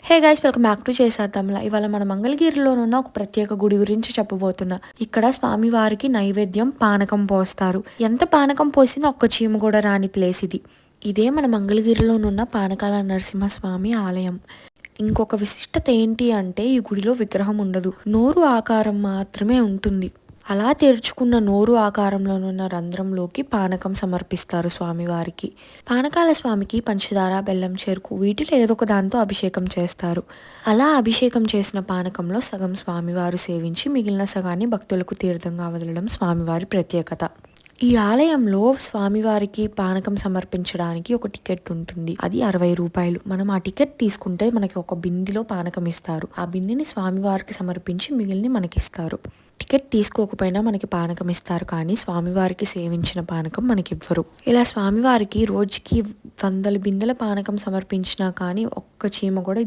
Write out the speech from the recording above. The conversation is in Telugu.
Hey guys, welcome back to చేసేద్దాంలా. ఇవాళ మన మంగళగిరిలోనున్న ఒక ప్రత్యేక గుడి గురించి చెప్పబోతున్నా. ఇక్కడ స్వామివారికి నైవేద్యం పానకం పోస్తారు. ఎంత పానకం పోసినా ఒక్క చీమ కూడా రాని ప్లేస్ ఇది. ఇదే మన మంగళగిరిలోనున్న పానకాల నరసింహస్వామి ఆలయం. ఇంకొక విశిష్టత ఏంటి అంటే ఈ గుడిలో విగ్రహం ఉండదు, నోరు ఆకారం మాత్రమే ఉంటుంది. అలా తెరుచుకున్న నోరు ఆకారంలోనున్న రంధ్రంలోకి పానకం సమర్పిస్తారు స్వామివారికి. పానకాల స్వామికి పంచదార, బెల్లం, చెరుకు వీటిలో ఏదో ఒక దాంతో అభిషేకం చేస్తారు. అలా అభిషేకం చేసిన పానకంలో సగం స్వామివారు సేవించి మిగిలిన సగాన్ని భక్తులకు తీర్థంగా వదలడం స్వామివారి ప్రత్యేకత. ఈ ఆలయంలో స్వామివారికి పానకం సమర్పించడానికి ఒక టికెట్ ఉంటుంది. అది 60 రూపాయలు. మనం ఆ టికెట్ తీసుకుంటే మనకి ఒక బిందెలో పానకం ఇస్తారు. ఆ బిందెని స్వామివారికి సమర్పించి మిగిలిని మనకిస్తారు. టికెట్ తీసుకోకపోయినా మనకి పానకం ఇస్తారు, కానీ స్వామివారికి సేవించిన పానకం మనకి ఇవ్వరు. ఇలా స్వామివారికి రోజుకి 100 బిందెల పానకం సమర్పించినా కానీ ఒక్క చీమ కూడా